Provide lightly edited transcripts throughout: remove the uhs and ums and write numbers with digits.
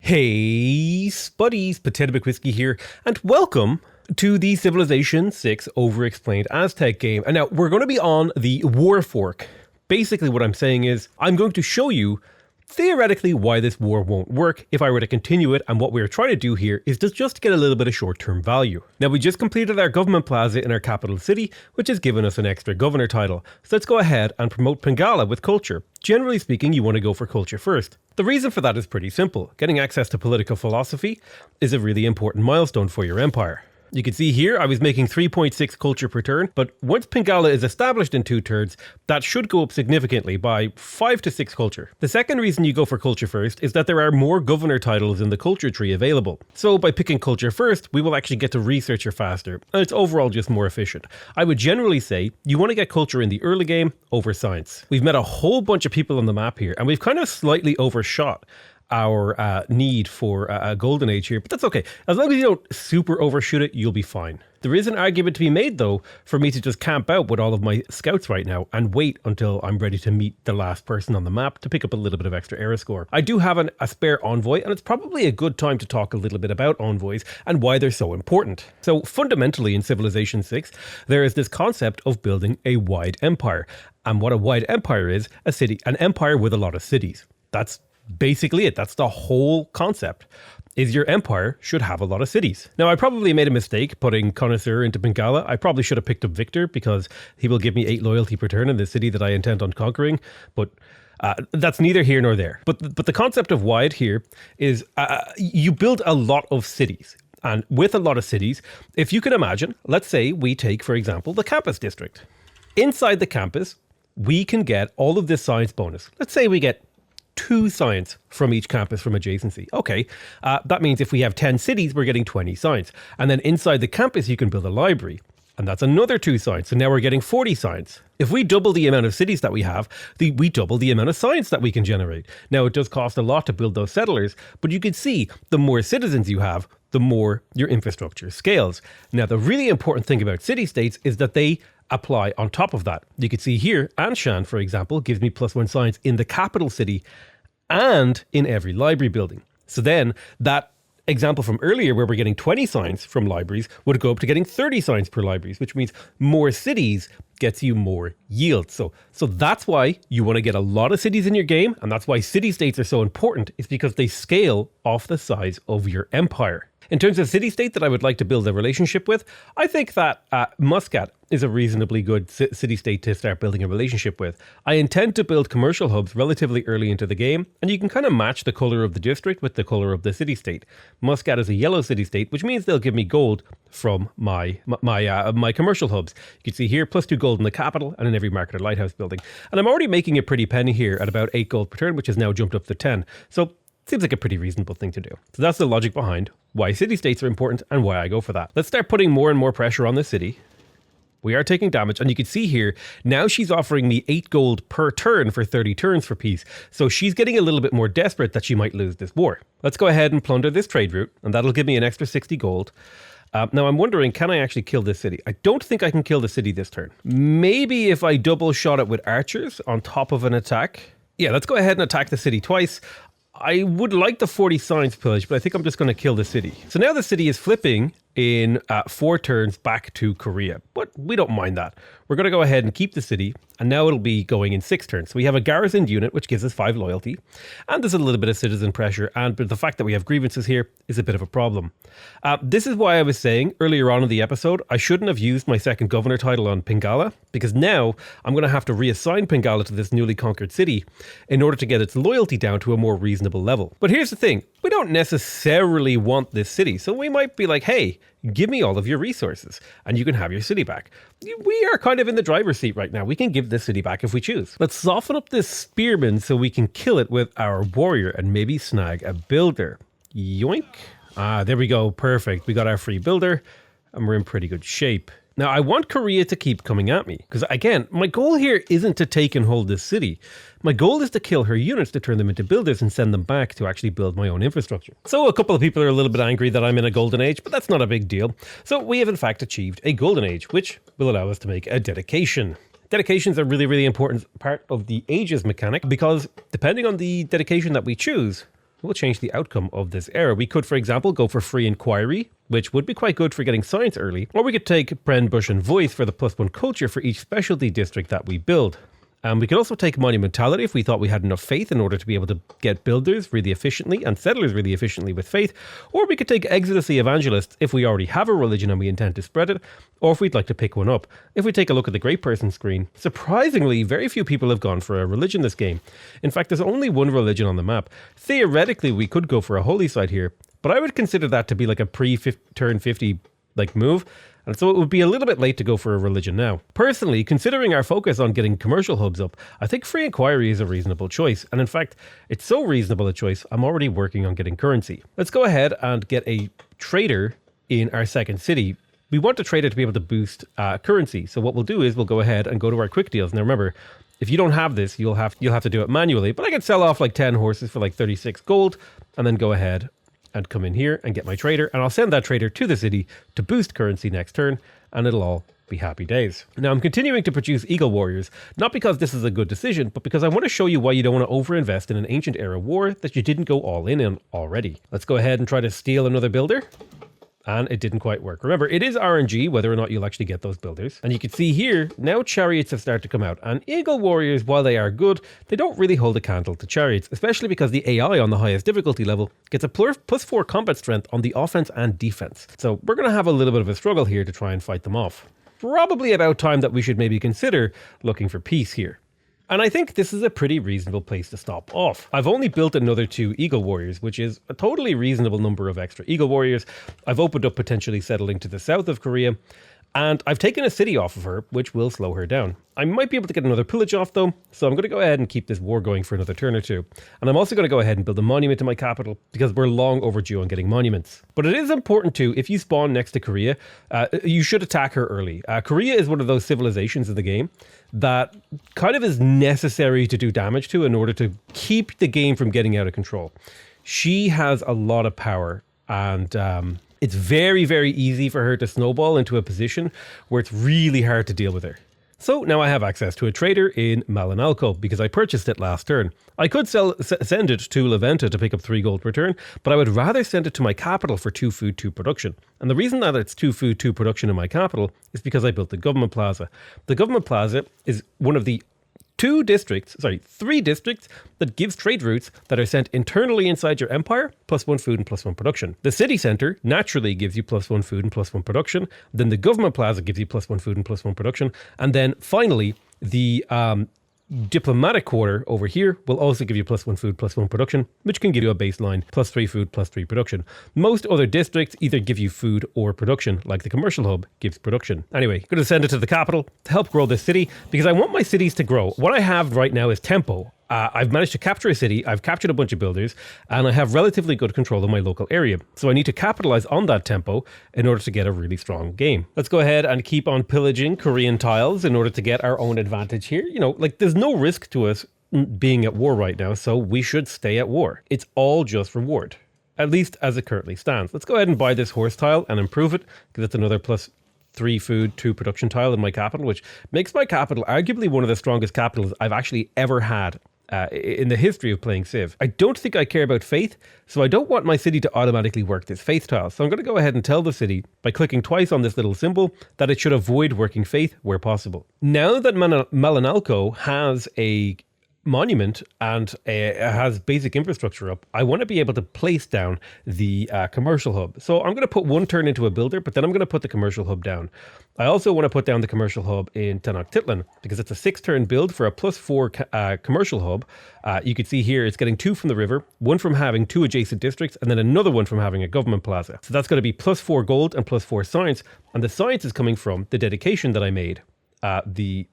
Hey, Spuddies, PotatoMcWhiskey here, and welcome to the Civilization 6 Overexplained Aztec game. And now, we're going to be on the war fork. Basically, what I'm saying is, I'm going to show you, theoretically, why this war won't work if I were to continue it, and what we're trying to do here is just get a little bit of short-term value. Now, we just completed our government plaza in our capital city, which has given us an extra governor title. So let's go ahead and promote Pengala with culture. Generally speaking, you want to go for culture first. The reason for that is pretty simple. Getting access to political philosophy is a really important milestone for your empire. You can see here I was making 3.6 culture per turn, but once Pengala is established in 2 turns, that should go up significantly by 5 to 6 culture. The second reason you go for culture first is that there are more governor titles in the culture tree available. So by picking culture first, we will actually get to researcher faster, and it's overall just more efficient. I would generally say you want to get culture in the early game over science. We've met a whole bunch of people on the map here, and we've kind of slightly overshot our need for a golden age here, but that's okay. As long as you don't super overshoot it, you'll be fine. There is an argument to be made, though, for me to just camp out with all of my scouts right now and wait until I'm ready to meet the last person on the map to pick up a little bit of extra era score. I do have a spare envoy, and it's probably a good time to talk a little bit about envoys and why they're so important. So fundamentally in Civilization 6, there is this concept of building a wide empire. And what a wide empire is, an empire with a lot of cities. That's basically it. That's the whole concept, is your empire should have a lot of cities. Now, I probably made a mistake putting Connoisseur into Pengala. I probably should have picked up Victor because he will give me 8 loyalty per turn in the city that I intend on conquering, but that's neither here nor there. But the concept of wide here is you build a lot of cities. And with a lot of cities, if you can imagine, let's say we take, for example, the campus district. Inside the campus, we can get all of this science bonus. Let's say we get 2 science from each campus from adjacency. Okay, that means if we have 10 cities, we're getting 20 science. And then inside the campus, you can build a library. And that's another 2 science. So now we're getting 40 science. If we double the amount of cities that we have, we double the amount of science that we can generate. Now, it does cost a lot to build those settlers, but you can see the more citizens you have, the more your infrastructure scales. Now, the really important thing about city-states is that they apply on top of that. You can see here, Anshan, for example, gives me +1 science in the capital city and in every library building. So then that example from earlier where we're getting 20 science from libraries would go up to getting 30 science per libraries, which means more cities gets you more yield. So that's why you want to get a lot of cities in your game, and that's why city-states are so important, is because they scale off the size of your empire. In terms of city-state that I would like to build a relationship with, I think that Muscat is a reasonably good city-state to start building a relationship with. I intend to build commercial hubs relatively early into the game, and you can kind of match the color of the district with the color of the city-state. Muscat is a yellow city-state, which means they'll give me gold from my commercial hubs. You can see here, +2 gold in the capital and in every market or lighthouse building. And I'm already making a pretty penny here at about 8 gold per turn, which has now jumped up to 10. So seems like a pretty reasonable thing to do. So that's the logic behind why city-states are important and why I go for that. Let's start putting more and more pressure on the city. We are taking damage, and you can see here, now she's offering me 8 gold per turn for 30 turns for peace. So she's getting a little bit more desperate that she might lose this war. Let's go ahead and plunder this trade route, and that'll give me an extra 60 gold. Now I'm wondering, can I actually kill this city? I don't think I can kill the city this turn. Maybe if I double shot it with archers on top of an attack. Yeah, let's go ahead and attack the city twice. I would like the 40 science pillage, but I think I'm just going to kill the city. So now the city is flipping in 4 turns back to Korea, but we don't mind that. We're going to go ahead and keep the city, and now it'll be going in 6 turns. So we have a garrisoned unit, which gives us 5 loyalty, and there's a little bit of citizen pressure, but the fact that we have grievances here is a bit of a problem. This is why I was saying earlier on in the episode, I shouldn't have used my second governor title on Pengala, because now I'm going to have to reassign Pengala to this newly conquered city in order to get its loyalty down to a more reasonable level. But here's the thing, we don't necessarily want this city, so we might be like, hey, give me all of your resources and you can have your city back. We are kind of in the driver's seat right now. We can give this city back if we choose. Let's soften up this spearman so we can kill it with our warrior and maybe snag a builder. Yoink. There we go. Perfect. We got our free builder and we're in pretty good shape. Now, I want Korea to keep coming at me because, again, my goal here isn't to take and hold this city. My goal is to kill her units to turn them into builders and send them back to actually build my own infrastructure. So a couple of people are a little bit angry that I'm in a golden age, but that's not a big deal. So we have, in fact, achieved a golden age, which will allow us to make a dedication. Dedications are a really, really important part of the ages mechanic because depending on the dedication that we choose, will change the outcome of this era. We could, for example, go for free inquiry, which would be quite good for getting science early, or we could take Bren, Bush and Voice for the +1 culture for each specialty district that we build. We could also take monumentality if we thought we had enough faith in order to be able to get builders really efficiently and settlers really efficiently with faith, or we could take exitancy evangelists if we already have a religion and we intend to spread it, or if we'd like to pick one up. If we take a look at the great person screen, surprisingly, very few people have gone for a religion this game. In fact, there's only one religion on the map. Theoretically, we could go for a holy site here, but I would consider that to be like a pre-turn 50 move. And so it would be a little bit late to go for a religion now. Personally, considering our focus on getting commercial hubs up, I think free inquiry is a reasonable choice. And in fact, it's so reasonable a choice, I'm already working on getting currency. Let's go ahead and get a trader in our second city. We want a trader to be able to boost currency. So what we'll do is we'll go ahead and go to our quick deals. Now remember, if you don't have this, you'll have to do it manually. But I can sell off like 10 horses for like 36 gold and then go ahead and come in here and get my trader, and I'll send that trader to the city to boost currency next turn, and it'll all be happy days. Now I'm continuing to produce Eagle Warriors, not because this is a good decision, but because I want to show you why you don't want to overinvest in an ancient era war that you didn't go all in on already. Let's go ahead and try to steal another builder. And it didn't quite work. Remember, it is RNG whether or not you'll actually get those builders. And you can see here, now chariots have started to come out. And Eagle Warriors, while they are good, they don't really hold a candle to chariots, especially because the AI on the highest difficulty level gets a +4 combat strength on the offense and defense. So we're going to have a little bit of a struggle here to try and fight them off. Probably about time that we should maybe consider looking for peace here. And I think this is a pretty reasonable place to stop off. I've only built another 2 Eagle Warriors, which is a totally reasonable number of extra Eagle Warriors. I've opened up potentially settling to the south of Korea, and I've taken a city off of her, which will slow her down. I might be able to get another pillage off though, so I'm going to go ahead and keep this war going for another turn or two. And I'm also going to go ahead and build a monument in my capital, because we're long overdue on getting monuments. But it is important too, if you spawn next to Korea, you should attack her early. Korea is one of those civilizations in the game that kind of is necessary to do damage to in order to keep the game from getting out of control. She has a lot of power, and it's very, very easy for her to snowball into a position where it's really hard to deal with her. So now I have access to a trader in Malinalco because I purchased it last turn. I could send it to Leventa to pick up 3 gold per turn, but I would rather send it to my capital for 2 food, 2 production. And the reason that it's 2 food, 2 production in my capital is because I built the government plaza. The government plaza is one of the 3 districts that gives trade routes that are sent internally inside your empire, +1 food and +1 production. The city center naturally gives you +1 food and +1 production. Then the government plaza gives you +1 food and +1 production. And then finally, the diplomatic quarter over here will also give you +1 food, +1 production, which can give you a baseline +3 food, +3 production. Most other districts either give you food or production, like the commercial hub gives production. Anyway, I'm going to send it to the capital to help grow this city because I want my cities to grow. What I have right now is tempo. I've managed to capture a city, I've captured a bunch of builders, and I have relatively good control of my local area. So I need to capitalize on that tempo in order to get a really strong game. Let's go ahead and keep on pillaging Korean tiles in order to get our own advantage here. You know, like there's no risk to us being at war right now, so we should stay at war. It's all just reward, at least as it currently stands. Let's go ahead and buy this horse tile and improve it, because it's another +3 food, 2 production tile in my capital, which makes my capital arguably one of the strongest capitals I've actually ever had in the history of playing Civ. I don't think I care about faith, so I don't want my city to automatically work this faith tile. So I'm going to go ahead and tell the city by clicking twice on this little symbol that it should avoid working faith where possible. Now that Malinalco has a monument and has basic infrastructure up, I want to be able to place down the commercial hub. So I'm going to put 1 turn into a builder, but then I'm going to put the commercial hub down. I also want to put down the commercial hub in Tenochtitlan because it's a 6-turn build for a +4 commercial hub. You can see here it's getting 2 from the river, 1 from having 2 adjacent districts, and then another 1 from having a government plaza. So that's going to be +4 gold and +4 science, and the science is coming from the dedication that I made, the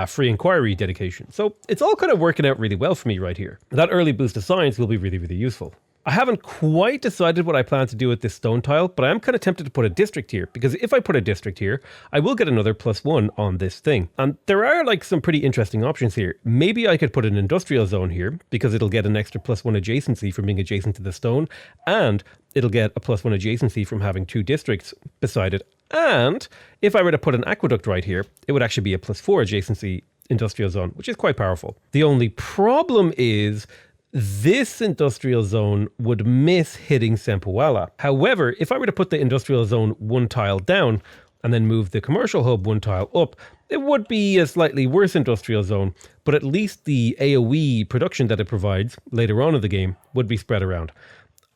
free inquiry dedication. So it's all kind of working out really well for me right here. That early boost of science will be really, really useful. I haven't quite decided what I plan to do with this stone tile, but I am kind of tempted to put a district here, because if I put a district here, I will get another +1 on this thing. And there are like some pretty interesting options here. Maybe I could put an industrial zone here, because it'll get an extra +1 adjacency from being adjacent to the stone, and it'll get a +1 adjacency from having 2 districts beside it. And if I were to put an aqueduct right here, it would actually be a +4 adjacency industrial zone, which is quite powerful. The only problem is this industrial zone would miss hitting Sempuala. However, if I were to put the industrial zone one tile down and then move the commercial hub one tile up, it would be a slightly worse industrial zone, but at least the AoE production that it provides later on in the game would be spread around.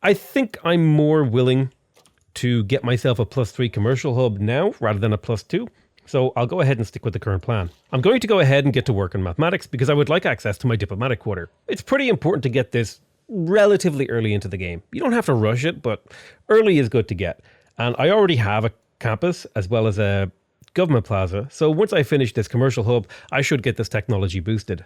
I think I'm more willing to get myself a +3 commercial hub now rather than a +2. So I'll go ahead and stick with the current plan. I'm going to go ahead and get to work on mathematics because I would like access to my diplomatic quarter. It's pretty important to get this relatively early into the game. You don't have to rush it, but early is good to get. And I already have a campus as well as a government plaza. So once I finish this commercial hub, I should get this technology boosted.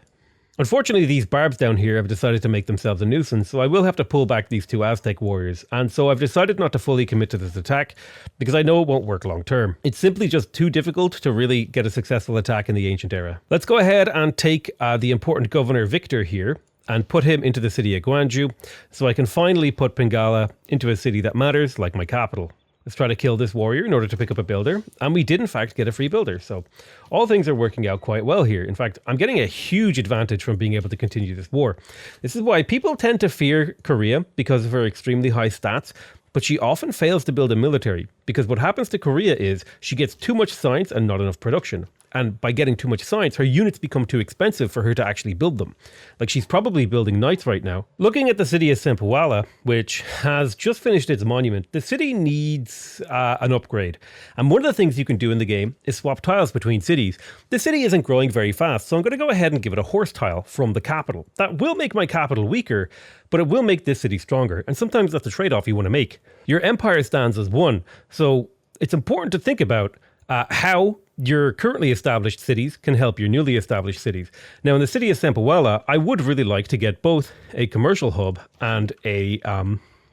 Unfortunately, these barbs down here have decided to make themselves a nuisance, so I will have to pull back these 2 Aztec warriors, and so I've decided not to fully commit to this attack, because I know it won't work long term. It's simply just too difficult to really get a successful attack in the ancient era. Let's go ahead and take the important Governor Victor here, and put him into the city of Gwangju, so I can finally put Pingala into a city that matters, like my capital. Let's try to kill this warrior in order to pick up a builder. And we did in fact get a free builder. So all things are working out quite well here. In fact, I'm getting a huge advantage from being able to continue this war. This is why people tend to fear Korea because of her extremely high stats. But she often fails to build a military because what happens to Korea is she gets too much science and not enough production. And by getting too much science, her units become too expensive for her to actually build them. Like she's probably building knights right now. Looking at the city of Sempuala, which has just finished its monument, the city needs an upgrade. And one of the things you can do in the game is swap tiles between cities. The city isn't growing very fast, so I'm going to go ahead and give it a horse tile from the capital. That will make my capital weaker, but it will make this city stronger. And sometimes that's a trade-off you want to make. Your empire stands as one, so it's important to think about how your currently established cities can help your newly established cities. Now, in the city of Sempuala, I would really like to get both a commercial hub and a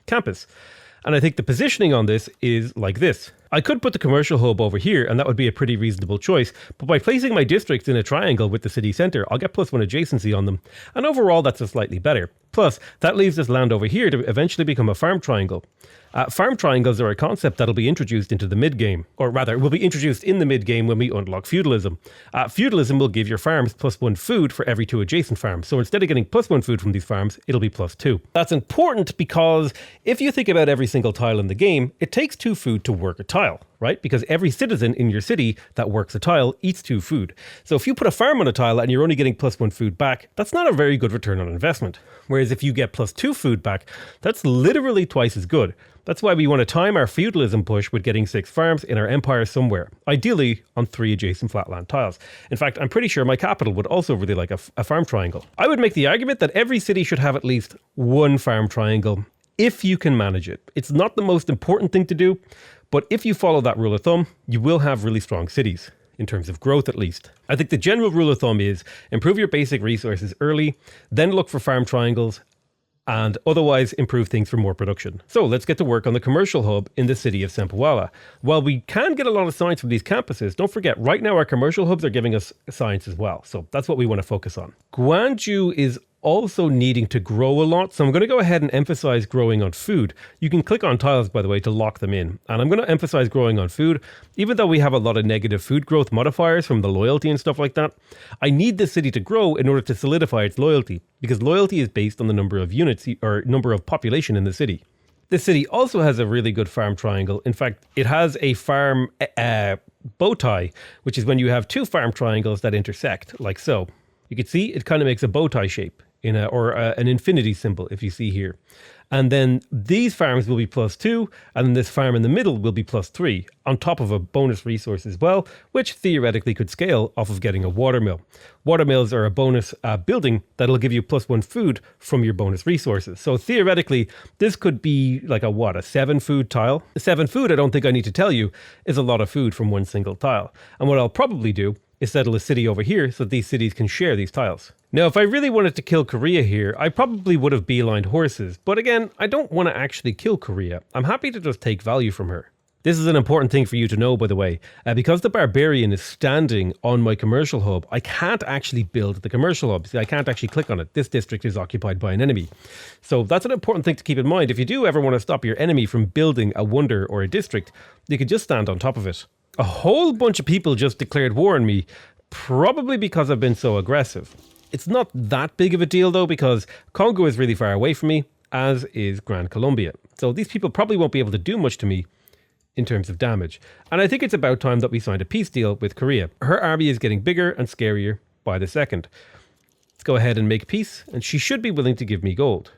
campus. And I think the positioning on this is like this. I could put the commercial hub over here, and that would be a pretty reasonable choice. But by placing my districts in a triangle with the city centre, I'll get +1 adjacency on them. And overall, that's a slightly better. Plus, that leaves this land over here to eventually become a farm triangle. Farm triangles are a concept that'll be introduced into the mid-game, or rather, will be introduced in the mid-game when we unlock Feudalism. Feudalism will give your farms +1 food for every 2 adjacent farms, so instead of getting +1 food from these farms, it'll be +2. That's important because if you think about every single tile in the game, it takes 2 food to work a tile, right? Because every citizen in your city that works a tile eats 2 food. So if you put a farm on a tile and you're only getting +1 food back, that's not a very good return on investment. Whereas if you get +2 food back, that's literally twice as good. That's why we want to time our feudalism push with getting 6 farms in our empire somewhere, ideally on 3 adjacent flatland tiles. In fact, I'm pretty sure my capital would also really like a farm triangle. I would make the argument that every city should have at least 1 farm triangle, if you can manage it. It's not the most important thing to do, but if you follow that rule of thumb, you will have really strong cities, in terms of growth at least. I think the general rule of thumb is improve your basic resources early, then look for farm triangles, and otherwise improve things for more production. So let's get to work on the commercial hub in the city of Sempuala. While we can get a lot of science from these campuses, don't forget, right now our commercial hubs are giving us science as well. So that's what we want to focus on. Gwangju is also needing to grow a lot, so I'm going to go ahead and emphasize growing on food. You can click on tiles, by the way, to lock them in. And I'm going to emphasize growing on food, even though we have a lot of negative food growth modifiers from the loyalty and stuff like that. I need this city to grow in order to solidify its loyalty, because loyalty is based on the number of units or number of population in the city. This city also has a really good farm triangle. In fact, it has a farm bow tie, which is when you have 2 farm triangles that intersect, like so. You can see it kind of makes a bow tie shape. An infinity symbol, if you see here. And then these farms will be +2, and then this farm in the middle will be +3, on top of a bonus resource as well, which theoretically could scale off of getting a watermill. Watermills are a bonus building that'll give you +1 food from your bonus resources. So theoretically, this could be like a 7 food tile. 7 food, I don't think I need to tell you, is a lot of food from 1 single tile. And what I'll probably do is settle a city over here so that these cities can share these tiles. Now, if I really wanted to kill Korea here, I probably would have beelined horses. But again, I don't want to actually kill Korea. I'm happy to just take value from her. This is an important thing for you to know, by the way. Because the barbarian is standing on my commercial hub, I can't actually build the commercial hub. See, I can't actually click on it. This district is occupied by an enemy. So that's an important thing to keep in mind. If you do ever want to stop your enemy from building a wonder or a district, you could just stand on top of it. A whole bunch of people just declared war on me, probably because I've been so aggressive. It's not that big of a deal though, because Congo is really far away from me, as is Gran Colombia. So these people probably won't be able to do much to me in terms of damage. And I think it's about time that we signed a peace deal with Korea. Her army is getting bigger and scarier by the second. Let's go ahead and make peace, and she should be willing to give me gold.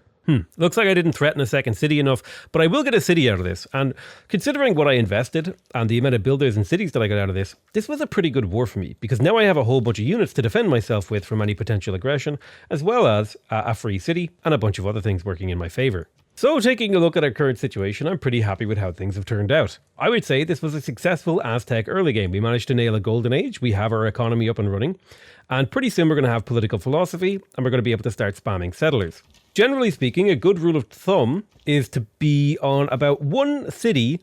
Looks like I didn't threaten a second city enough, but I will get a city out of this. And considering what I invested and the amount of builders and cities that I got out of this, this was a pretty good war for me, because now I have a whole bunch of units to defend myself with from any potential aggression, as well as a free city and a bunch of other things working in my favor. So taking a look at our current situation, I'm pretty happy with how things have turned out. I would say this was a successful Aztec early game. We managed to nail a golden age, we have our economy up and running, and pretty soon we're going to have political philosophy, and we're going to be able to start spamming settlers. Generally speaking, a good rule of thumb is to be on about one city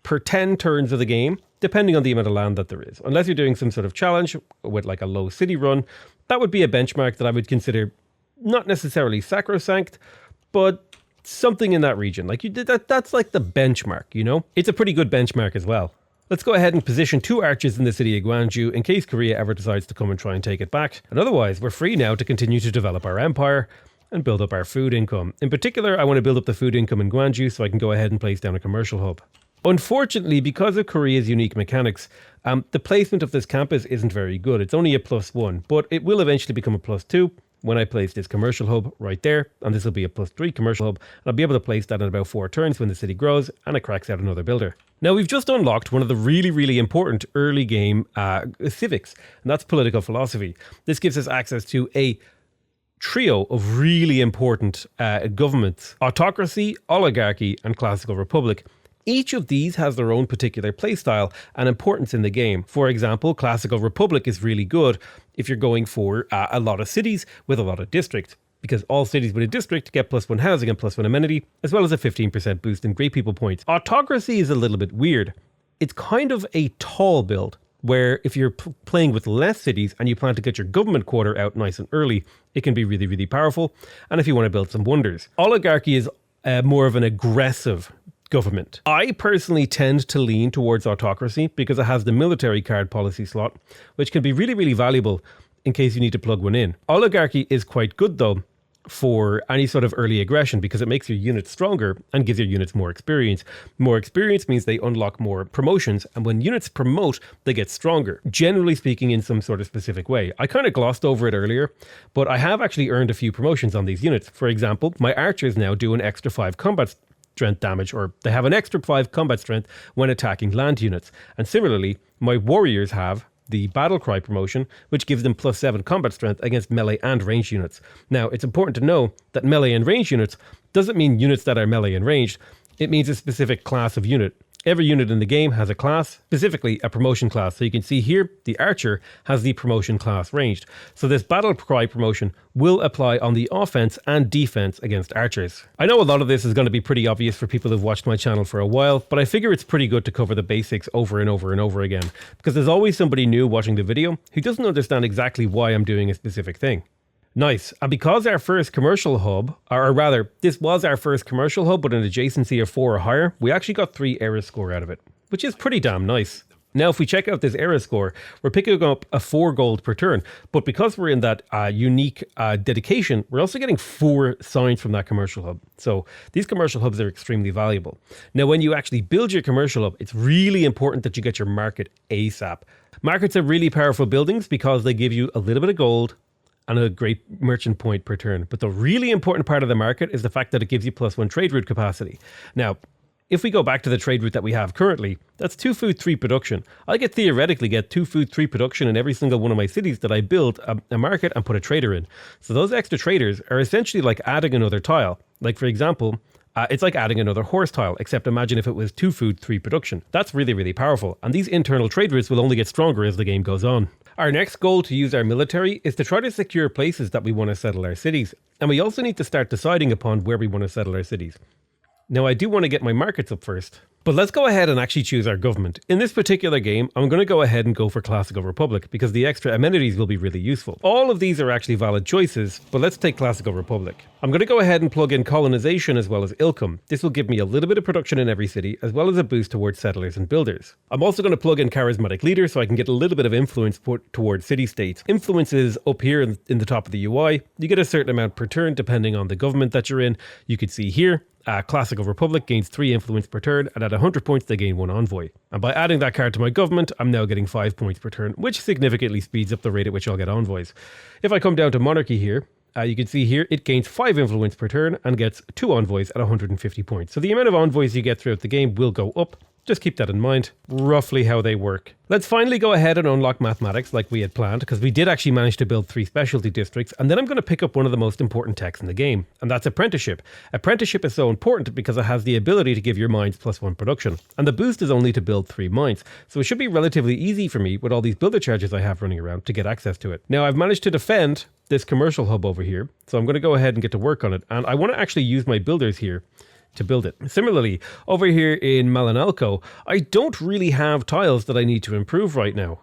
per 10 turns of the game, depending on the amount of land that there is. Unless you're doing some sort of challenge with like a low city run, that would be a benchmark that I would consider not necessarily sacrosanct, but something in that region. Like that's like the benchmark, you know? It's a pretty good benchmark as well. Let's go ahead and position 2 archers in the city of Gwangju in case Korea ever decides to come and try and take it back. And otherwise, we're free now to continue to develop our empire and build up our food income. In particular, I want to build up the food income in Gwangju so I can go ahead and place down a commercial hub. Unfortunately, because of Korea's unique mechanics, the placement of this campus isn't very good. It's only a +1, but it will eventually become a +2 when I place this commercial hub right there, and this will be a +3 commercial hub, and I'll be able to place that in about 4 turns when the city grows and it cracks out another builder. Now, we've just unlocked one of the really, really important early game civics, and that's political philosophy. This gives us access to a trio of really important governments: autocracy, oligarchy, and classical republic. Each of these has their own particular playstyle and importance in the game. For example, classical republic is really good if you're going for a lot of cities with a lot of districts, because all cities with a district get +1 housing and +1 amenity, as well as a 15% boost in great people points. Autocracy is a little bit weird. It's kind of a tall build, where if you're playing with less cities and you plan to get your government quarter out nice and early, it can be really, really powerful. And if you want to build some wonders. Oligarchy is more of an aggressive government. I personally tend to lean towards autocracy because it has the military card policy slot, which can be really, really valuable in case you need to plug one in. Oligarchy is quite good though for any sort of early aggression because it makes your units stronger and gives your units more experience. More experience means they unlock more promotions, and when units promote, they get stronger, generally speaking in some sort of specific way. I kind of glossed over it earlier, but I have actually earned a few promotions on these units. For example, my archers now do an extra 5 combat strength damage, or they have an extra 5 combat strength when attacking land units. And similarly, my warriors have the battle cry promotion, which gives them +7 combat strength against melee and ranged units. Now, it's important to know that melee and ranged units doesn't mean units that are melee and ranged. It means a specific class of unit. Every unit in the game has a class, specifically a promotion class. So you can see here, the archer has the promotion class ranged. So this battle cry promotion will apply on the offense and defense against archers. I know a lot of this is going to be pretty obvious for people who've watched my channel for a while, but I figure it's pretty good to cover the basics over and over and over again, because there's always somebody new watching the video who doesn't understand exactly why I'm doing a specific thing. Nice. And because our first commercial hub, or rather, this was our first commercial hub with an adjacency of 4 or higher, we actually got 3 era score out of it, which is pretty damn nice. Now, if we check out this era score, we're picking up a 4 gold per turn, but because we're in that unique dedication, we're also getting 4 signs from that commercial hub. So these commercial hubs are extremely valuable. Now, when you actually build your commercial hub, it's really important that you get your market ASAP. Markets are really powerful buildings because they give you a little bit of gold and a great merchant point per turn. But the really important part of the market is the fact that it gives you +1 trade route capacity. Now, if we go back to the trade route that we have currently, that's 2 food, 3 production. I could theoretically get 2 food, 3 production in every single one of my cities that I build a market and put a trader in. So those extra traders are essentially like adding another tile. Like for example, it's like adding another horse tile, except imagine if it was 2 food, 3 production. That's really, really powerful. And these internal trade routes will only get stronger as the game goes on. Our next goal to use our military is to try to secure places that we want to settle our cities. And we also need to start deciding upon where we want to settle our cities. Now, I do want to get my markets up first, But let's go ahead and actually choose our government. In this particular game, I'm going to go ahead and go for Classical Republic because the extra amenities will be really useful. All of these are actually valid choices, but let's take Classical Republic. I'm going to go ahead and plug in colonization as well as income. This will give me a little bit of production in every city, as well as a boost towards settlers and builders. I'm also going to plug in charismatic leader so I can get a little bit of influence put towards city-states. Influence is up here in the top of the UI. You get a certain amount per turn depending on the government that you're in. You could see here, Classical Republic gains 3 influence per turn, and at 100 points they gain 1 envoy. And by adding that card to my government, I'm now getting 5 points per turn, which significantly speeds up the rate at which I'll get envoys. If I come down to monarchy here, you can see here it gains 5 influence per turn and gets 2 envoys at 150 points. So the amount of envoys you get throughout the game will go up. Just keep that in mind, roughly how they work. Let's finally go ahead and unlock mathematics like we had planned, because we did actually manage to build 3 specialty districts, and then I'm going to pick up one of the most important techs in the game, and that's Apprenticeship. Apprenticeship is so important because it has the ability to give your mines +1 production, and the boost is only to build 3 mines, so it should be relatively easy for me with all these builder charges I have running around to get access to it. Now I've managed to defend this commercial hub over here, so I'm going to go ahead and get to work on it, and I want to actually use my builders here to build it. Similarly, over here in Malinalco, I don't really have tiles that I need to improve right now.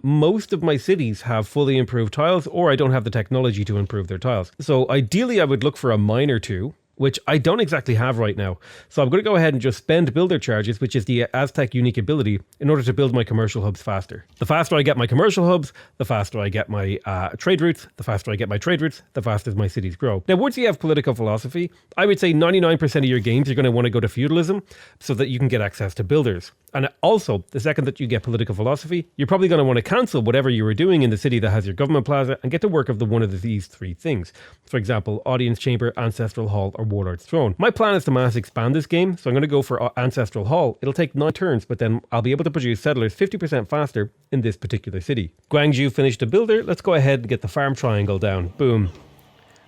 Most of my cities have fully improved tiles, or I don't have the technology to improve their tiles. So ideally, I would look for a mine or 2, which I don't exactly have right now. So I'm going to go ahead and just spend builder charges, which is the Aztec unique ability, in order to build my commercial hubs faster. The faster I get my commercial hubs, the faster I get my trade routes, the faster I get my trade routes, the faster my cities grow. Now, once you have political philosophy, I would say 99% of your games, you're going to want to go to feudalism so that you can get access to builders. And also, the second that you get political philosophy, you're probably going to want to cancel whatever you were doing in the city that has your government plaza and get to work of one of these 3 things. For example, audience chamber, ancestral hall, or warlord's throne. My plan is to mass expand this game, so I'm going to go for ancestral hall. It'll take 9 turns, but then I'll be able to produce settlers 50% faster in this particular city. Guangzhou finished a builder. Let's go ahead and get the farm triangle down. Boom.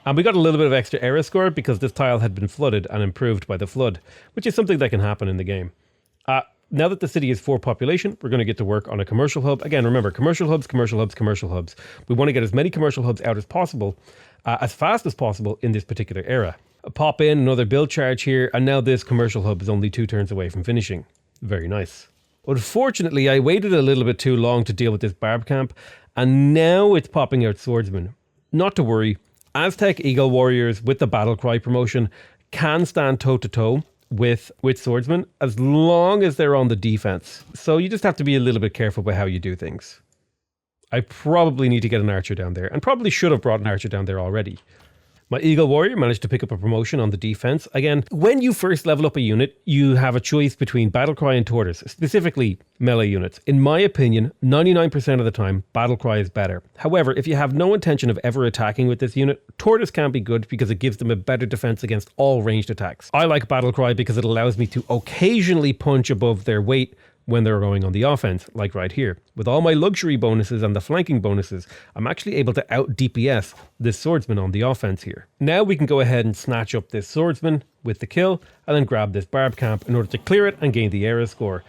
And we got a little bit of extra era score because this tile had been flooded and improved by the flood, which is something that can happen in the game. Now that the city is 4 population, we're going to get to work on a commercial hub. Again, remember, commercial hubs, commercial hubs, commercial hubs. We want to get as many commercial hubs out as possible, as fast as possible in this particular era. Pop in another build charge here, and now this commercial hub is only 2 turns away from finishing. Very nice. Unfortunately, I waited a little bit too long to deal with this barb camp, and now it's popping out swordsmen. Not to worry, Aztec Eagle Warriors with the battle cry promotion can stand toe-to-toe with swordsmen as long as they're on the defense. So you just have to be a little bit careful about how you do things. I probably need to get an archer down there, and probably should have brought an archer down there already. My Eagle Warrior managed to pick up a promotion on the defense. Again, when you first level up a unit, you have a choice between Battlecry and Tortoise, specifically melee units. In my opinion, 99% of the time, Battlecry is better. However, if you have no intention of ever attacking with this unit, Tortoise can be good because it gives them a better defense against all ranged attacks. I like Battlecry because it allows me to occasionally punch above their weight when they're going on the offense, like right here. With all my luxury bonuses and the flanking bonuses, I'm actually able to out DPS this swordsman on the offense here. Now we can go ahead and snatch up this swordsman with the kill, and then grab this barb camp in order to clear it and gain the era score.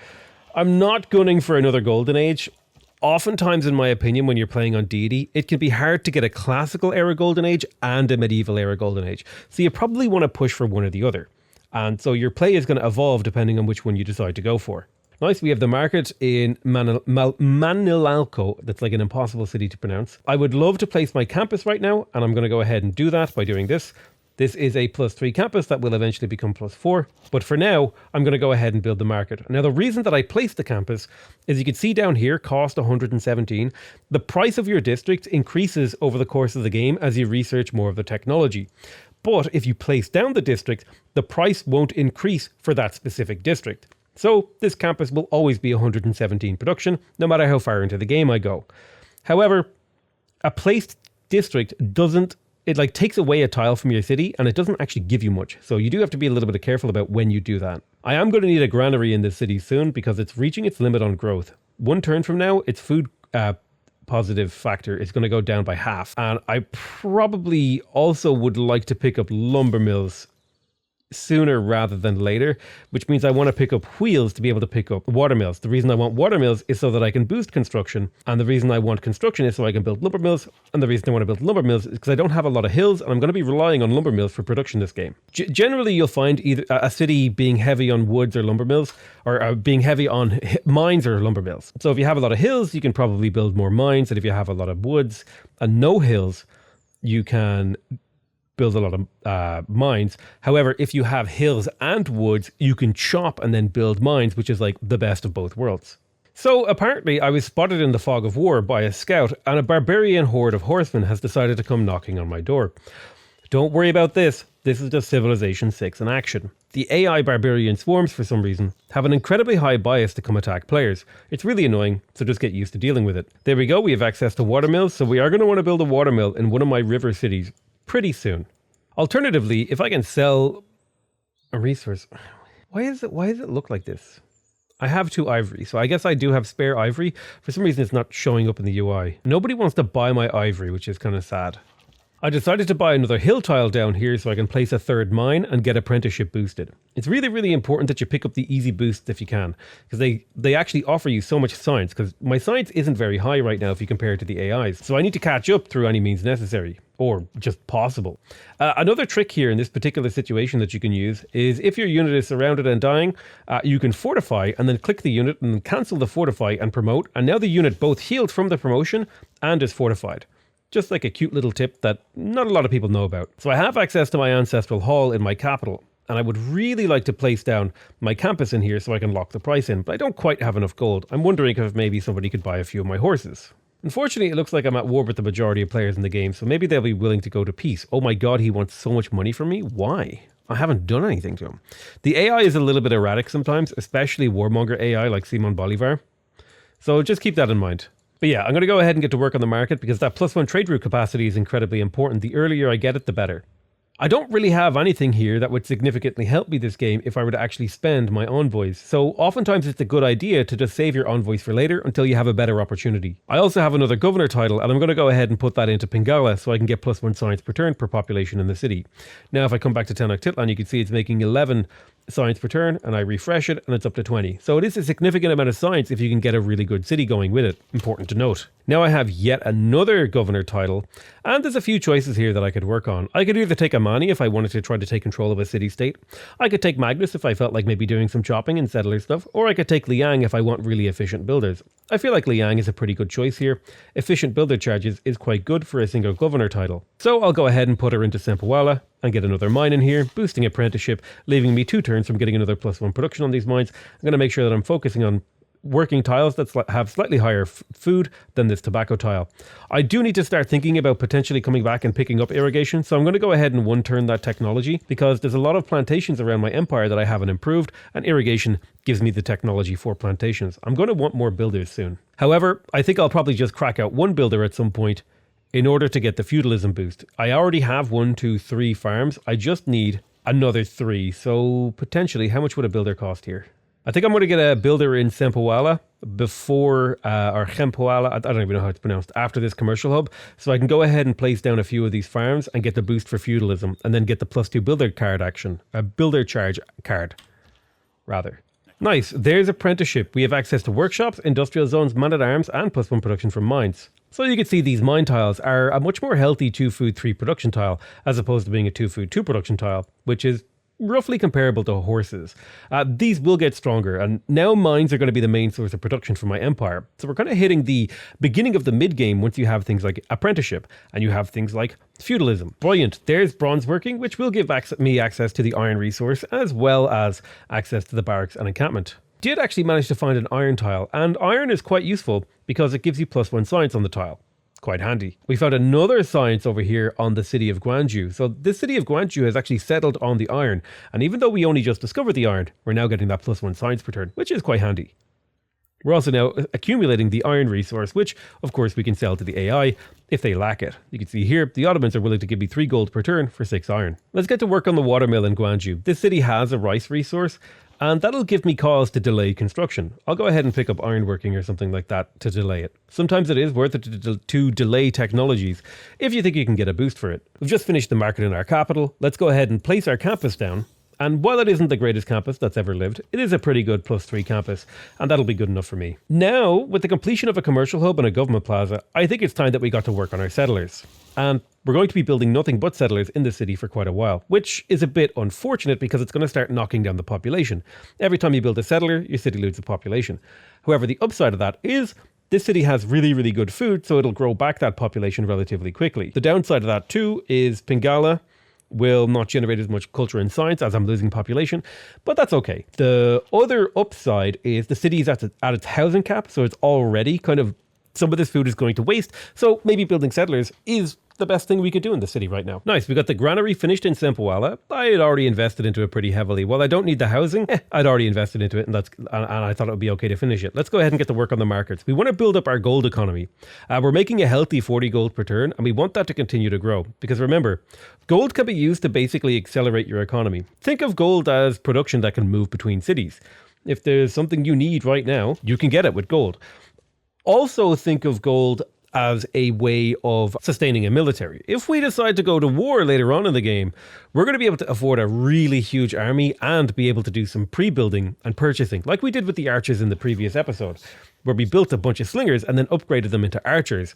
I'm not gunning for another golden age. Oftentimes, in my opinion, when you're playing on deity, it can be hard to get a classical era golden age and a medieval era golden age. So you probably want to push for one or the other. And so your play is going to evolve depending on which one you decide to go for. Nice, we have the market in Manilalco. That's like an impossible city to pronounce. I would love to place my campus right now, and I'm going to go ahead and do that by doing this. This is a +3 campus that will eventually become +4. But for now, I'm going to go ahead and build the market. Now, the reason that I placed the campus is you can see down here, cost 117. The price of your district increases over the course of the game as you research more of the technology. But if you place down the district, the price won't increase for that specific district. So this campus will always be 117 production, no matter how far into the game I go. However, a placed district takes away a tile from your city, and it doesn't actually give you much. So you do have to be a little bit careful about when you do that. I am going to need a granary in this city soon because it's reaching its limit on growth. 1 turn from now, its food positive factor is going to go down by half. And I probably also would like to pick up lumber mills sooner rather than later, which means I want to pick up wheels to be able to pick up watermills. The reason I want watermills is so that I can boost construction, and the reason I want construction is so I can build lumber mills, and the reason I want to build lumber mills is because I don't have a lot of hills, and I'm going to be relying on lumber mills for production this game. Generally, you'll find either a city being heavy on woods or lumber mills, or being heavy on mines or lumber mills. So if you have a lot of hills, you can probably build more mines, and if you have a lot of woods and no hills, you can build a lot of mines. However, if you have hills and woods, you can chop and then build mines, which is like the best of both worlds. So apparently I was spotted in the fog of war by a scout, and a barbarian horde of horsemen has decided to come knocking on my door. Don't worry about this. This is just Civilization 6 in action. The AI barbarian swarms, for some reason, have an incredibly high bias to come attack players. It's really annoying, so just get used to dealing with it. There we go, we have access to watermills, so we are going to want to build a watermill in one of my river cities pretty soon. Alternatively, if I can sell a resource... Why does it look like this? I have 2 ivory, so I guess I do have spare ivory. For some reason, it's not showing up in the UI. Nobody wants to buy my ivory, which is kind of sad. I decided to buy another hill tile down here so I can place a 3rd mine and get apprenticeship boosted. It's really, really important that you pick up the easy boosts if you can, because they actually offer you so much science, because my science isn't very high right now if you compare it to the AIs. So I need to catch up through any means necessary, or just possible. Another trick here in this particular situation that you can use is if your unit is surrounded and dying, you can fortify and then click the unit and then cancel the fortify and promote, and now the unit both healed from the promotion and is fortified. Just like a cute little tip that not a lot of people know about. So I have access to my ancestral hall in my capital, and I would really like to place down my campus in here so I can lock the price in, but I don't quite have enough gold. I'm wondering if maybe somebody could buy a few of my horses. Unfortunately, it looks like I'm at war with the majority of players in the game, so maybe they'll be willing to go to peace. Oh my god, he wants so much money from me? Why? I haven't done anything to him. The AI is a little bit erratic sometimes, especially warmonger AI like Simon Bolivar. So just keep that in mind. But yeah, I'm going to go ahead and get to work on the market because that +1 trade route capacity is incredibly important. The earlier I get it, the better. I don't really have anything here that would significantly help me this game if I were to actually spend my envoys. So oftentimes it's a good idea to just save your envoys for later until you have a better opportunity. I also have another governor title, and I'm going to go ahead and put that into Pingala so I can get +1 science per turn per population in the city. Now if I come back to Tenochtitlan, you can see it's making 11 science per turn, and I refresh it and it's up to 20. So it is a significant amount of science if you can get a really good city going with it. Important to note. Now I have yet another governor title, and there's a few choices here that I could work on. I could either take Amani if I wanted to try to take control of a city-state. I could take Magnus if I felt like maybe doing some chopping and settler stuff, or I could take Liang if I want really efficient builders. I feel like Liang is a pretty good choice here. Efficient builder charges is quite good for a single governor title. So I'll go ahead and put her into Sempawala and get another mine in here, boosting apprenticeship, leaving me 2 turns from getting another +1 production on these mines. I'm going to make sure that I'm focusing on working tiles that have slightly higher food than this tobacco tile. I do need to start thinking about potentially coming back and picking up irrigation, so I'm going to go ahead and 1-turn that technology because there's a lot of plantations around my empire that I haven't improved, and irrigation gives me the technology for plantations. I'm going to want more builders soon. However, I think I'll probably just crack out 1 builder at some point in order to get the feudalism boost. I already have 1, 2, 3 farms. I just need another 3, so potentially how much would a builder cost here? I think I'm going to get a builder in Sempawala before, or Chempawala, I don't even know how it's pronounced, after this commercial hub. So I can go ahead and place down a few of these farms and get the boost for feudalism and then get the +2 builder card action, a builder charge card, rather. Nice, there's apprenticeship. We have access to workshops, industrial zones, man-at-arms, and +1 production from mines. So you can see these mine tiles are a much more healthy 2 food 3 production tile as opposed to being a 2 food 2 production tile, which is roughly comparable to horses. These will get stronger, and now mines are going to be the main source of production for my empire. So we're kind of hitting the beginning of the mid-game once you have things like apprenticeship, and you have things like feudalism. Brilliant. There's bronze working, which will give me access to the iron resource, as well as access to the barracks and encampment. Did actually manage to find an iron tile, and iron is quite useful because it gives you +1 science on the tile. Quite handy. We found another science over here on the city of Guangzhou. So this city of Guangzhou has actually settled on the iron. And even though we only just discovered the iron, we're now getting that +1 science per turn, which is quite handy. We're also now accumulating the iron resource, which of course we can sell to the AI if they lack it. You can see here, the Ottomans are willing to give me 3 gold per turn for 6 iron. Let's get to work on the watermill in Guangzhou. This city has a rice resource, and that'll give me cause to delay construction. I'll go ahead and pick up ironworking or something like that to delay it. Sometimes it is worth it to delay technologies if you think you can get a boost for it. We've just finished the market in our capital. Let's go ahead and place our campus down And while it isn't the greatest campus that's ever lived, it is a pretty good +3 campus, and that'll be good enough for me. Now, with the completion of a commercial hub and a government plaza, I think it's time that we got to work on our settlers. And we're going to be building nothing but settlers in the city for quite a while, which is a bit unfortunate because it's going to start knocking down the population. Every time you build a settler, your city loses population. However, the upside of that is this city has really, really good food, so it'll grow back that population relatively quickly. The downside of that too is Pingala will not generate as much culture and science as I'm losing population, but that's okay. The other upside is the city is at its housing cap, so it's already kind of, some of this food is going to waste, so maybe building settlers is the best thing we could do in the city right now. Nice, we got the granary finished in Sempawala. I had already invested into it pretty heavily. While I don't need the housing, I'd already invested into it, and I thought it would be okay to finish it. Let's go ahead and get to work on the markets. We want to build up our gold economy. We're making a healthy 40 gold per turn, and we want that to continue to grow. Because remember, gold can be used to basically accelerate your economy. Think of gold as production that can move between cities. If there's something you need right now, you can get it with gold. Also think of gold as a way of sustaining a military. If we decide to go to war later on in the game, we're going to be able to afford a really huge army and be able to do some pre-building and purchasing, like we did with the archers in the previous episode, where we built a bunch of slingers and then upgraded them into archers.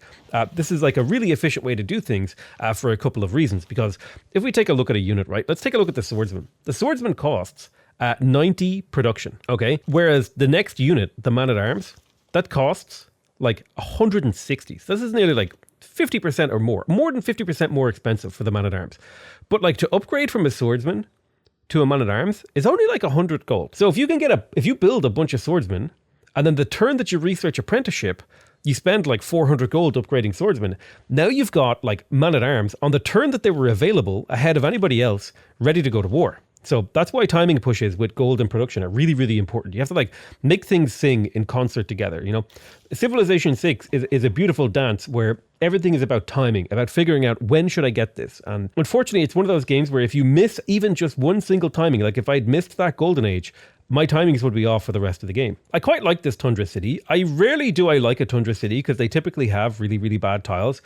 This is like a really efficient way to do things for a couple of reasons, because if we take a look at a unit, right, let's take a look at the swordsman. The swordsman costs 90 production, okay? Whereas the next unit, the man-at-arms, that costs like 160. So this is nearly like 50% or more than 50% more expensive for the man-at-arms. But like to upgrade from a swordsman to a man-at-arms is only like 100 gold. So if you build a bunch of swordsmen, and then the turn that you research apprenticeship, you spend like 400 gold upgrading swordsmen. Now you've got like man-at-arms on the turn that they were available ahead of anybody else ready to go to war. So that's why timing pushes with gold and production are really, really important. You have to like make things sing in concert together. You know, Civilization 6 is a beautiful dance where everything is about timing, about figuring out when should I get this. And unfortunately, it's one of those games where if you miss even just one single timing, like if I'd missed that golden age, my timings would be off for the rest of the game. I quite like this tundra city. I like a tundra city because they typically have really, really bad tiles.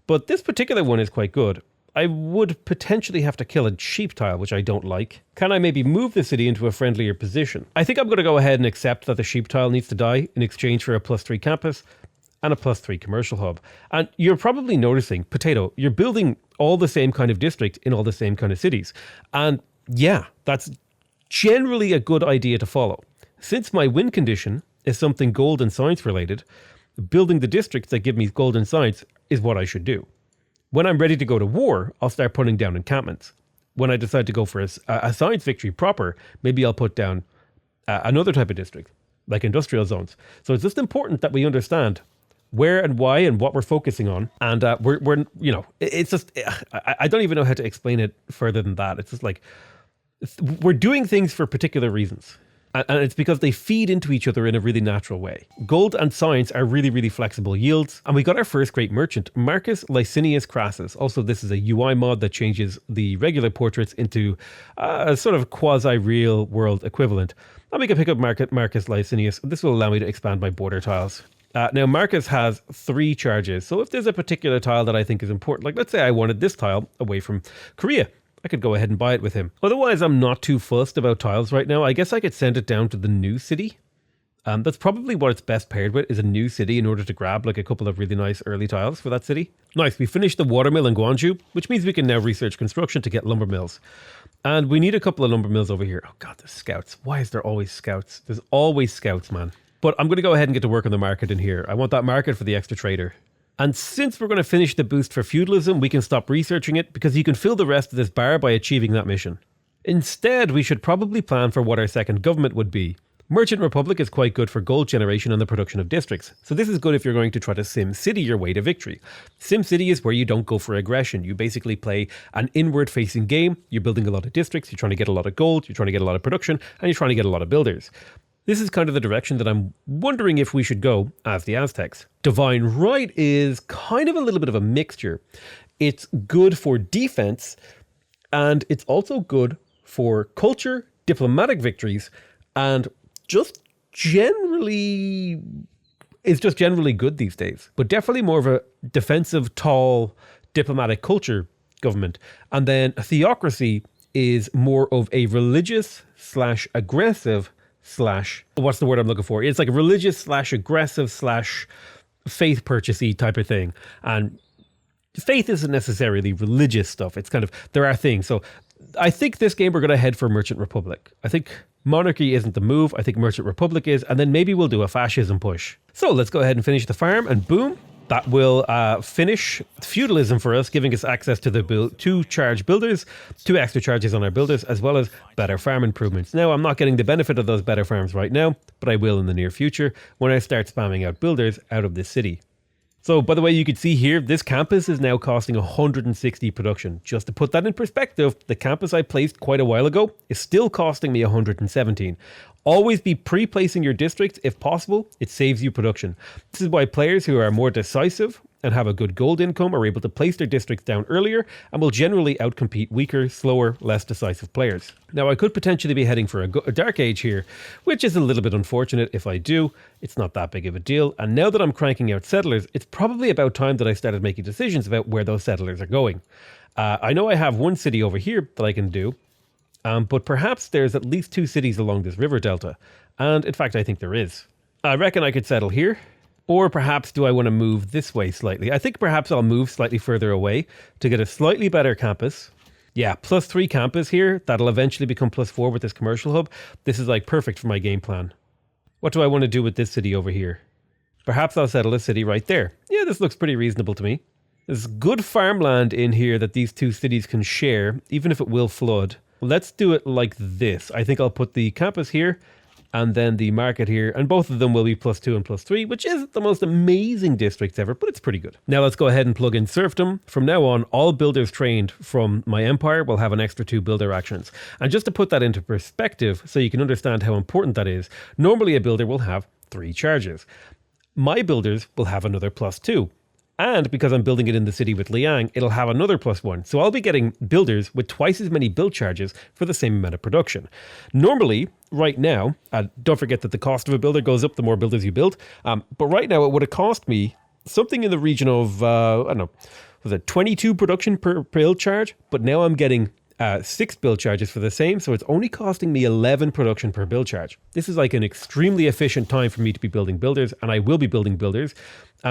But this particular one is quite good. I would potentially have to kill a sheep tile, which I don't like. Can I maybe move the city into a friendlier position? I think I'm going to go ahead and accept that the sheep tile needs to die in exchange for a +3 campus and a +3 commercial hub. And you're probably noticing, Potato, you're building all the same kind of district in all the same kind of cities. And yeah, that's generally a good idea to follow. Since my win condition is something gold and science related, building the districts that give me gold and science is what I should do. When I'm ready to go to war, I'll start putting down encampments. When I decide to go for a science victory proper, maybe I'll put down another type of district, like industrial zones. So it's just important that we understand where and why and what we're focusing on. And we're you know, it's just, I don't even know how to explain it further than that. It's just like, we're doing things for particular reasons. And it's because they feed into each other in a really natural way. Gold and science are really, really flexible yields. And we got our first great merchant, Marcus Licinius Crassus. Also, this is a UI mod that changes the regular portraits into a sort of quasi-real world equivalent. And we can pick up Marcus Licinius. This will allow me to expand my border tiles. Now, Marcus has 3 charges. So if there's a particular tile that I think is important, like let's say I wanted this tile away from Korea, I could go ahead and buy it with him. Otherwise, I'm not too fussed about tiles right now. I guess I could send it down to the new city. That's probably what it's best paired with, is a new city in order to grab like a couple of really nice early tiles for that city. Nice, we finished the watermill in Guangzhou, which means we can now research construction to get lumber mills. And we need a couple of lumber mills over here. Oh God, there's scouts. Why is there always scouts? There's always scouts, man. But I'm going to go ahead and get to work on the market in here. I want that market for the extra trader. And since we're going to finish the boost for feudalism, we can stop researching it because you can fill the rest of this bar by achieving that mission. Instead, we should probably plan for what our second government would be. Merchant Republic is quite good for gold generation and the production of districts. So this is good if you're going to try to Sim City your way to victory. Sim City is where you don't go for aggression. You basically play an inward facing game. You're building a lot of districts. You're trying to get a lot of gold. You're trying to get a lot of production, and you're trying to get a lot of builders. This is kind of the direction that I'm wondering if we should go as the Aztecs. Divine Right is kind of a little bit of a mixture. It's good for defense, and it's also good for culture, diplomatic victories, and just generally good these days. But definitely more of a defensive, tall, diplomatic culture government. And then a theocracy is more of a religious slash aggressive slash, what's the word I'm looking for? It's like a religious slash aggressive slash faith purchasey type of thing. And faith isn't necessarily religious stuff. It's kind of, there are things. So I think this game we're going to head for Merchant Republic. I think monarchy isn't the move. I think Merchant Republic is. And then maybe we'll do a fascism push. So let's go ahead and finish the farm, and boom, that will finish feudalism for us, giving us access to the 2 charge builders, 2 extra charges on our builders, as well as better farm improvements. Now, I'm not getting the benefit of those better farms right now, but I will in the near future when I start spamming out builders out of this city. So, by the way, you can see here, this campus is now costing 160 production. Just to put that in perspective, the campus I placed quite a while ago is still costing me 117. Always be pre-placing your districts if possible. It saves you production. This is why players who are more decisive and have a good gold income are able to place their districts down earlier and will generally outcompete weaker, slower, less decisive players. Now, I could potentially be heading for a Dark Age here, which is a little bit unfortunate. If I do, it's not that big of a deal. And now that I'm cranking out settlers, it's probably about time that I started making decisions about where those settlers are going. I know I have one city over here that I can do, but perhaps there's at least 2 cities along this river delta. And in fact, I think there is. I reckon I could settle here. Or perhaps do I want to move this way slightly? I think perhaps I'll move slightly further away to get a slightly better campus. Yeah, +3 campus here. That'll eventually become +4 with this commercial hub. This is like perfect for my game plan. What do I want to do with this city over here? Perhaps I'll settle a city right there. Yeah, this looks pretty reasonable to me. There's good farmland in here that these 2 cities can share, even if it will flood. Let's do it like this. I think I'll put the campus here and then the market here, and both of them will be +2 and +3, which isn't the most amazing districts ever, but it's pretty good. Now let's go ahead and plug in serfdom. From now on, all builders trained from my empire will have an extra 2 builder actions. And just to put that into perspective, so you can understand how important that is, normally a builder will have 3 charges. My builders will have another +2. And because I'm building it in the city with Liang, it'll have another +1. So I'll be getting builders with twice as many build charges for the same amount of production. Normally, right now, don't forget that the cost of a builder goes up the more builders you build. But right now, it would have cost me something in the region of, I don't know, was it 22 production per build charge? But now I'm getting 6 build charges for the same, so it's only costing me 11 production per build charge. This is like an extremely efficient time for me to be building builders, and I will be building builders.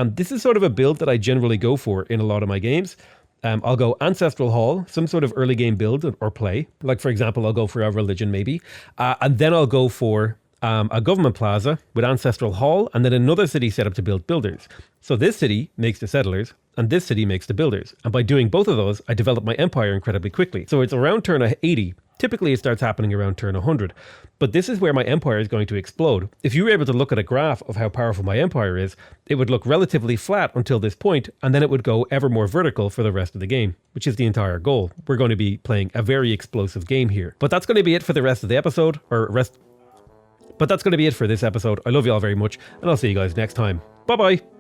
This is sort of a build that I generally go for in a lot of my games. I'll go Ancestral Hall, some sort of early game build or play. Like, for example, I'll go for a religion maybe. And then I'll go for a government plaza with Ancestral Hall, and then another city set up to build builders. So this city makes the settlers, and this city makes the builders. And by doing both of those, I develop my empire incredibly quickly. So it's around turn 80. Typically, it starts happening around turn 100. But this is where my empire is going to explode. If you were able to look at a graph of how powerful my empire is, it would look relatively flat until this point, and then it would go ever more vertical for the rest of the game, which is the entire goal. We're going to be playing a very explosive game here. But that's going to be it for the rest of the episode, But that's going to be it for this episode. I love you all very much, and I'll see you guys next time. Bye-bye.